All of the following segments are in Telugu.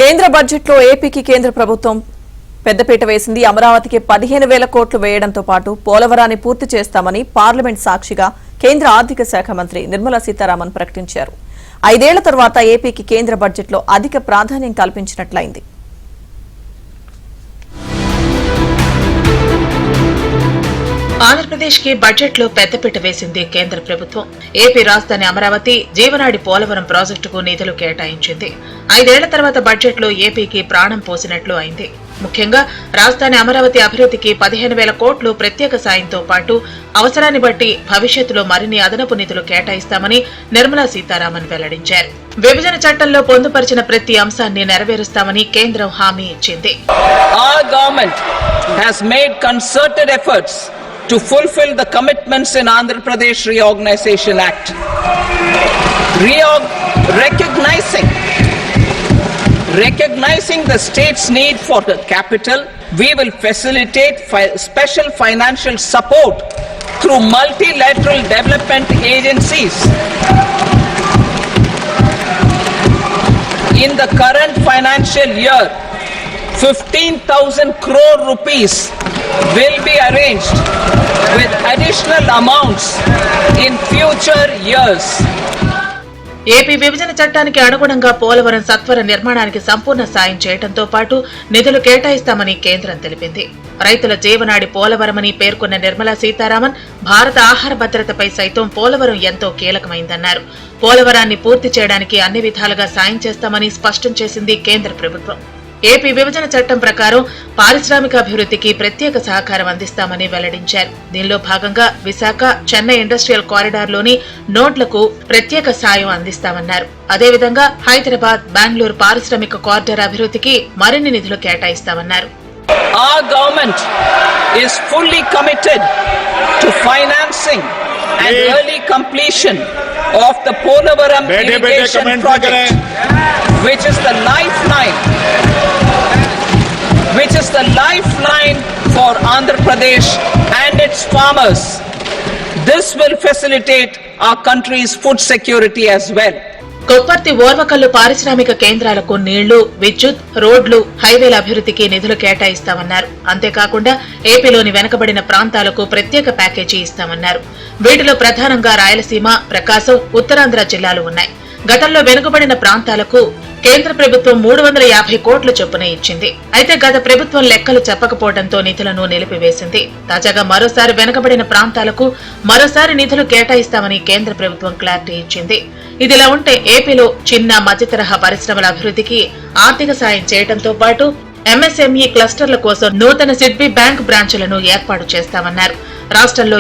కేంద్ర బడ్జెట్లో ఏపీకి కేంద్ర ప్రభుత్వం పెద్దపీట వేసింది. అమరావతికి 15,000 కోట్లు వేయడంతో పాటు పోలవరాన్ని పూర్తి చేస్తామని పార్లమెంట్ సాక్షిగా కేంద్ర ఆర్థిక శాఖ మంత్రి నిర్మలా సీతారామన్ ప్రకటించారు. 5 ఏళ్ల తర్వాత ఏపీకి కేంద్ర బడ్జెట్లో అధిక ప్రాధాన్యం కల్పించినట్లయింది. ఆంధ్రప్రదేశ్ కి బడ్జెట్ లో పెద్దపీట వేసింది కేంద్ర ప్రభుత్వం. ఏపీ రాజధాని అమరావతి, జీవనాడి పోలవరం ప్రాజెక్టుకు నిధులు కేటాయించింది. 5 ఏళ్ల తర్వాత బడ్జెట్ లో ఏపీకి ప్రాణం పోసినట్లు అయింది. ముఖ్యంగా రాజధాని అమరావతి అభివృద్ధికి 15,000 కోట్లు ప్రత్యేక సాయంతో పాటు అవసరాన్ని బట్టి భవిష్యత్తులో మరిన్ని అదనపు నిధులు కేటాయిస్తామని నిర్మలా సీతారామన్ వెల్లడించారు. విభజన చట్టంలో పొందుపరిచిన ప్రతి అంశాన్ని నెరవేరుస్తామని కేంద్రం హామీ ఇచ్చింది. To fulfill the commitments in Andhra Pradesh Reorganization Act. Recognizing the state's need for the capital, we will facilitate special financial support through multilateral development agencies. In the current financial year, 15,000 crore rupees will be arranged with additional amounts in future years. AP విభజన చట్టానికి అనుగుణంగా పోలవరం సత్వర నిర్మాణానికి సంపూర్ణ సాయం చేయడంతో పాటు నిధులు కేటాయిస్తామని కేంద్రం తెలిపింది. రైతుల జీవనాడి పోలవరమని పేర్కొన్న నిర్మలా సీతారామన్ భారత ఆహార భద్రతపై సైతం పోలవరం ఎంతో కీలకమైందన్నారు. పోలవరాన్ని పూర్తి చేయడానికి అన్ని విధాలుగా సాయం చేస్తామని స్పష్టం చేసింది కేంద్ర ప్రభుత్వం. ఏపీ విభజన చట్టం ప్రకారం పారిశ్రామిక అభివృద్ధికి ప్రత్యేక సహకారం అందిస్తామని వెల్లడించారు. దీనిలో భాగంగా విశాఖ, చెన్నై ఇండస్ట్రియల్ కారిడార్లోని నోడ్లకు ప్రత్యేక సాయం అందిస్తామన్నారు. అదేవిధంగా హైదరాబాద్, బెంగళూరు పారిశ్రామిక కారిడార్ అభివృద్ధికి మరిన్ని నిధులు కేటాయిస్తామన్నారు. Our government is fully committed to financing and early completion of the Polavaram irrigation project, which is the lifeline for Andhra Pradesh and its farmers. This will facilitate our country's food security as well. Kopparthi Orvakal పారిశ్రామిక కేంద్రాలకు నీళ్లు, విద్యుత్, రోడ్లు, హైవేల అభివృద్ధికి నిధులు కేటాయిస్తామన్నారు. అంతేకాకుండా ఏపీలోని వెనుకబడిన ప్రాంతాలకు ప్రత్యేక ప్యాకేజీ ఇస్తామన్నారు. వీటిలో ప్రధానంగా రాయలసీమ, ప్రకాశం, ఉత్తరాంధ్ర జిల్లాలు ఉన్నాయి. గతంలో వెనుకబడిన ప్రాంతాలకు కేంద్ర ప్రభుత్వం 350 కోట్ల చొప్పున ఇచ్చింది. అయితే గత ప్రభుత్వం లెక్కలు చెప్పకపోవడంతో నిధులను నిలిపివేసింది. తాజాగా మరోసారి వెనుకబడిన ప్రాంతాలకు మరోసారి నిధులు కేటాయిస్తామని కేంద్ర ప్రభుత్వం క్లారిటీ ఇచ్చింది. ఇదిలా ఉంటే ఏపీలో చిన్న, మధ్య తరహా పరిశ్రమల అభివృద్ధికి ఆర్థిక సాయం చేయడంతో పాటు ఎంఎస్ఎంఈ క్లస్టర్ల కోసం నూతన సిడ్బీ బ్యాంక్ బ్రాంచులను ఏర్పాటు చేస్తామన్నారు. రాష్ట్రంలో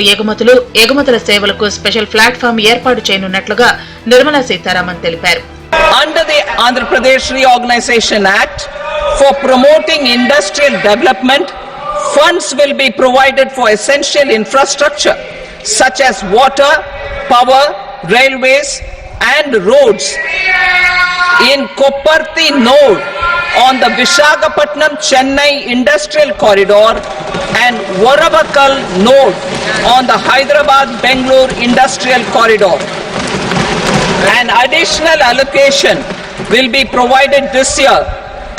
ఎగుమతుల సేవలకు స్పెషల్ ప్లాట్ఫామ్ ఏర్పాటు చేయనున్నట్లుగా నిర్మలా సీతారామన్ తెలిపారు. Under the Andhra Pradesh Reorganization Act, for promoting industrial development, funds will be provided for essential infrastructure such as water, power, railways and roads. In Kopparthi node on the Visakhapatnam-Chennai industrial corridor and Varavakal node on the Hyderabad-Bangalore industrial corridor. An additional allocation will be provided this year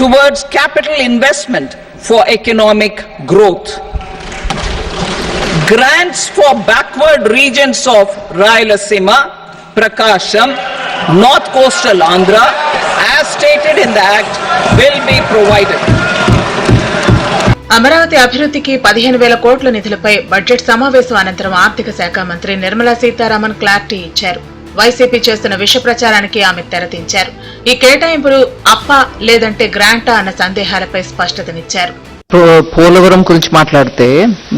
towards capital investment for economic growth. Grants for backward regions of Rayalaseema, Prakasham, North Coastal Andhra, as stated in the Act, will be provided. Amaravati అభివృద్ధికి 15,000 కోట్ల నిధులపై బడ్జెట్ సమావేశం అనంతరం ఆర్థిక శాఖ మంత్రి నిర్మలా సీతారామన్ క్లారిటీ ఇచ్చారు. వైసీపీ చేస్తున్న విష ప్రచారానికి ఆమె తెరదించారు. ఈ కేటాయింపులు అప్పా లేదంటే గ్రాంటా అన్న సందేహాలపై స్పష్టతనిచ్చారు. పోలవరం గురించి మాట్లాడితే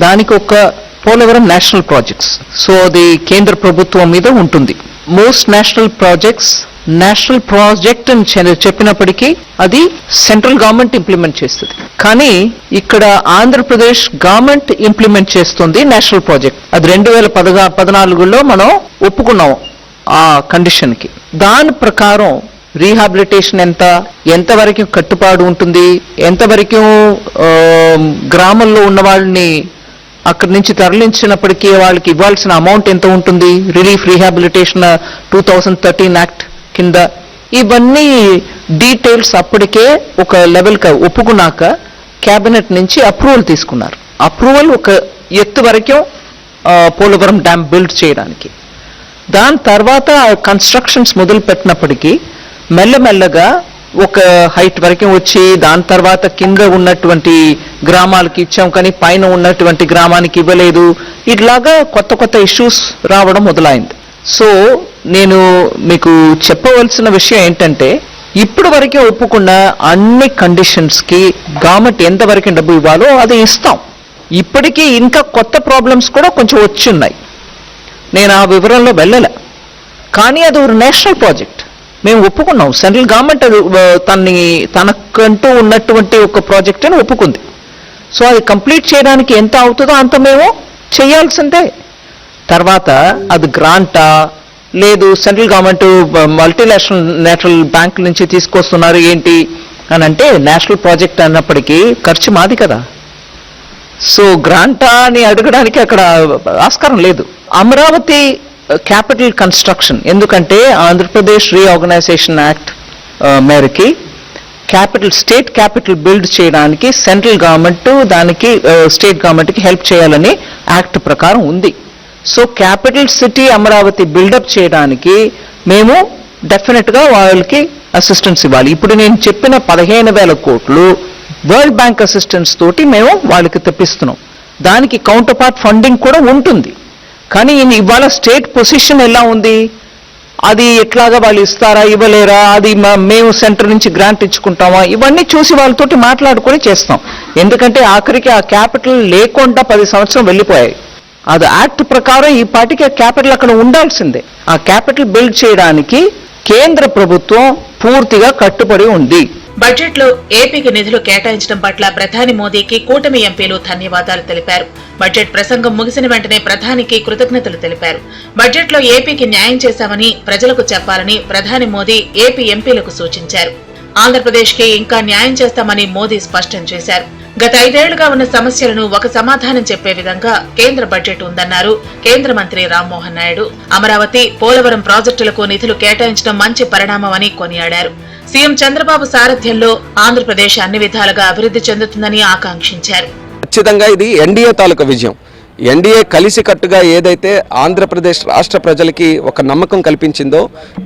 దానికి ఒక పోలవరం నేషనల్ ప్రాజెక్ట్స్, సో అది కేంద్ర ప్రభుత్వం మీద ఉంటుంది. మోస్ట్ నేషనల్ ప్రాజెక్ట్ అని చెప్పినప్పటికీ అది సెంట్రల్ గవర్నమెంట్ ఇంప్లిమెంట్ చేస్తుంది. కానీ ఇక్కడ ఆంధ్రప్రదేశ్ గవర్నమెంట్ ఇంప్లిమెంట్ చేస్తుంది నేషనల్ ప్రాజెక్ట్. అది 2014లో మనం ఒప్పుకున్నాం ఆ కండిషన్ కి. దాని ప్రకారం రీహాబిలిటేషన్ ఎంతవరకు కట్టుబాటు ఉంటుంది, ఎంతవరకు గ్రామంలో ఉన్న వాళ్ళని అక్కడి నుంచి తరలించినప్పటికీ వాళ్ళకి ఇవ్వాల్సిన అమౌంట్ ఎంత ఉంటుంది, రిలీఫ్ రీహాబిలిటేషన్ 2013 యాక్ట్ కింద ఇవన్నీ డీటెయిల్స్ అప్పటికే ఒక లెవెల్కి ఒప్పుకున్నాక క్యాబినెట్ నుంచి అప్రూవల్ తీసుకున్నారు. అప్రూవల్ ఒక ఎత్తు వరకు పోలవరం డ్యామ్ బిల్డ్ చేయడానికి. దాని తర్వాత కన్స్ట్రక్షన్స్ మొదలు పెట్టినప్పటికీ మెల్లమెల్లగా ఒక హైట్ వరకు వచ్చి దాని తర్వాత కింద ఉన్నటువంటి గ్రామాలకి ఇచ్చాం కానీ పైన ఉన్నటువంటి గ్రామానికి ఇవ్వలేదు. ఇట్లాగా కొత్త కొత్త ఇష్యూస్ రావడం మొదలైంది. సో నేను మీకు చెప్పవలసిన విషయం ఏంటంటే ఇప్పుడు వరకే ఒప్పుకున్న అన్ని కండిషన్స్కి గవర్నమెంట్ ఎంతవరకు డబ్బు ఇవ్వాలో అది ఇస్తాం. ఇప్పటికీ ఇంకా కొత్త ప్రాబ్లమ్స్ కూడా కొంచెం వచ్చి ఉన్నాయి. నేను ఆ వివరంలో వెళ్ళలే. కానీ అది ఒక నేషనల్ ప్రాజెక్ట్, మేము ఒప్పుకున్నాం. సెంట్రల్ గవర్నమెంట్ అది తనకంటూ ఉన్నటువంటి ఒక ప్రాజెక్ట్ అని ఒప్పుకుంది. సో అది కంప్లీట్ చేయడానికి ఎంత అవుతుందో అంత మేము చేయాల్సిందే. తర్వాత అది గ్రాంటా లేదు సెంట్రల్ గవర్నమెంట్ మల్టీనేషనల్ బ్యాంక్ నుంచి తీసుకొస్తున్నారు ఏంటి అని అంటే నేషనల్ ప్రాజెక్ట్ అన్నప్పటికీ ఖర్చు మాది కదా. సో గ్రాంటా అని అడగడానికి అక్కడ ఆస్కారం లేదు. అమరావతి క్యాపిటల్ కన్స్ట్రక్షన్ ఎందుకంటే ఆంధ్రప్రదేశ్ రీఆర్గనైజేషన్ యాక్ట్ మేరకి స్టేట్ క్యాపిటల్ బిల్డ్ చేయడానికి సెంట్రల్ గవర్నమెంట్ దానికి స్టేట్ గవర్నమెంట్కి హెల్ప్ చేయాలని యాక్ట్ ప్రకారం ఉంది. So capital city Amaravati buildup చేయడానికి మేము డెఫినెట్గా వాళ్ళకి అసిస్టెన్స్ ఇవ్వాలి. ఇప్పుడు నేను చెప్పిన 15,000 కోట్లు వరల్డ్ బ్యాంక్ అసిస్టెన్స్ తోటి మేము వాళ్ళకి తెప్పిస్తున్నాం. దానికి కౌంటర్ పార్ట్ ఫండింగ్ కూడా ఉంటుంది. కానీ ఇవాళ స్టేట్ పొజిషన్ ఎలా ఉంది, అది ఎట్లాగా వాళ్ళు ఇస్తారా ఇవ్వలేరా, అది మేము సెంటర్ నుంచి గ్రాంట్ ఇచ్చుకుంటామా, ఇవన్నీ చూసి వాళ్ళతోటి మాట్లాడుకొని చేస్తాం. ఎందుకంటే ఆఖరికి ఆ క్యాపిటల్ లేకుండా 10 సంవత్సరం వెళ్ళిపోయాయి. అది యాక్ట్ ప్రకారం ఈ పార్టీకి ఆ క్యాపిటల్ అక్కడ ఉండాల్సిందే. ఆ క్యాపిటల్ బిల్డ్ చేయడానికి కేంద్ర ప్రభుత్వం పూర్తిగా కట్టుబడి ఉంది. బడ్జెట్ లో ఏపీకి నిధులు కేటాయించడం పట్ల ప్రధాని మోదీకి కూటమి ఎంపీలు ధన్యవాదాలు తెలిపారు. బడ్జెట్ ప్రసంగం ముగిసిన వెంటనే ప్రధానికి కృతజ్ఞతలు తెలిపారు. బడ్జెట్ లో ఏపీకి న్యాయం చేశామని ప్రజలకు చెప్పాలని ప్రధాని మోదీ ఏపీ ఎంపీలకు సూచించారు. ఆంధ్రప్రదేశ్ కి ఇంకా న్యాయం చేస్తామని మోదీ స్పష్టం చేశారు. గత 5 ఏళ్లుగా ఉన్న సమస్యలను ఒక సమాధానం చెప్పే విధంగా కేంద్ర బడ్జెట్ ఉందన్నారు కేంద్ర మంత్రి రామ్మోహన్ నాయుడు. అమరావతి, పోలవరం ప్రాజెక్టులకు నిధులు కేటాయించడం మంచి పరిణామమని కొనియాడారు. సీఎం చంద్రబాబు సారథ్యంలో ఆంధ్రప్రదేశ్ అన్ని విధాలుగా అభివృద్ధి చెందుతుందని ఆకాంక్షించారు. ఖచ్చితంగా ఇది ఎన్డీఏ తాలూకా విజయం. ఎన్డీఏ కలిసికట్టుగా ఏదైతే ఆంధ్రప్రదేశ్ రాష్ట్ర ప్రజలకి ఒక నమ్మకం కల్పించిందో,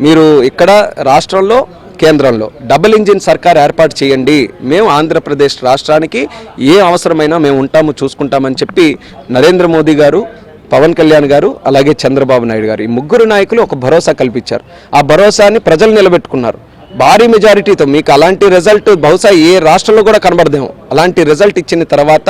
మీరు ఇక్కడ రాష్ట్రంలో కేంద్రంలో డబుల్ ఇంజిన్ సర్కార్ ఏర్పాటు చేయండి, మేము ఆంధ్రప్రదేశ్ రాష్ట్రానికి ఏ అవసరమైనా మేము ఉంటాము చూసుకుంటామని చెప్పి నరేంద్ర మోదీ గారు, పవన్ కళ్యాణ్ గారు, అలాగే చంద్రబాబు నాయుడు గారు, ఈ ముగ్గురు నాయకులు ఒక భరోసా కల్పించారు. ఆ భరోసాని ప్రజలు నిలబెట్టుకున్నారు భారీ మెజారిటీతో. మీకు అలాంటి రిజల్ట్ బహుశా ఏ రాష్ట్రంలో కూడా కనబడదేమో. అలాంటి రిజల్ట్ ఇచ్చిన తర్వాత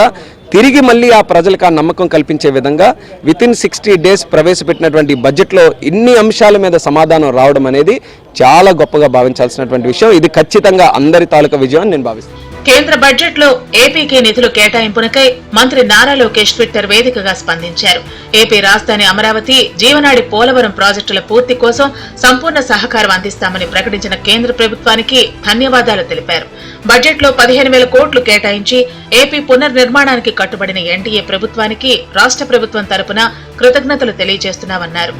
తిరిగి మళ్ళీ ఆ ప్రజలకు ఆ నమ్మకం కల్పించే విధంగా వితిన్ 60 days ప్రవేశపెట్టినటువంటి బడ్జెట్లో ఇన్ని అంశాల మీద సమాధానం రావడం అనేది చాలా గొప్పగా భావించాల్సినటువంటి విషయం. ఇది ఖచ్చితంగా అందరి తాలూకా విజయం అని నేను భావిస్తున్నాను. కేంద్ర బడ్జెట్ లో ఏపీకి నిధులు కేటాయింపునకై మంత్రి నారా లోకేష్ ట్విట్టర్ వేదికగా స్పందించారు. ఏపీ రాజధాని అమరావతి, జీవనాడి పోలవరం ప్రాజెక్టుల పూర్తి కోసం సంపూర్ణ సహకారం అందిస్తామని ప్రకటించిన కేంద్ర ప్రభుత్వానికి ధన్యవాదాలు తెలిపారు. బడ్జెట్ లో 15,000 కోట్లు కేటాయించి ఏపీ పునర్నిర్మాణానికి కట్టుబడిన ఎన్డీఏ ప్రభుత్వానికి రాష్ట్ర ప్రభుత్వం తరపున కృతజ్ఞతలు తెలియజేస్తున్నామన్నారు.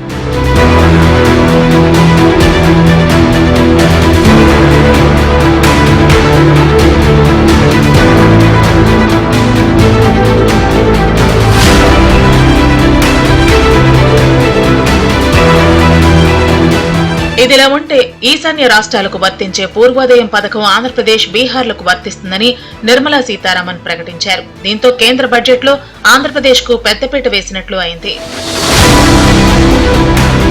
ఇదిలా ఉంటే ఈశాన్య రాష్ట్రాలకు వర్తించే పూర్వోదయం పథకం ఆంధ్రప్రదేశ్, బీహార్లకు వర్తిస్తుందని నిర్మలా సీతారామన్ ప్రకటించారు. దీంతో కేంద్ర బడ్జెట్ లో ఆంధ్రప్రదేశ్ కు పెద్దపీట వేసినట్లు అయింది.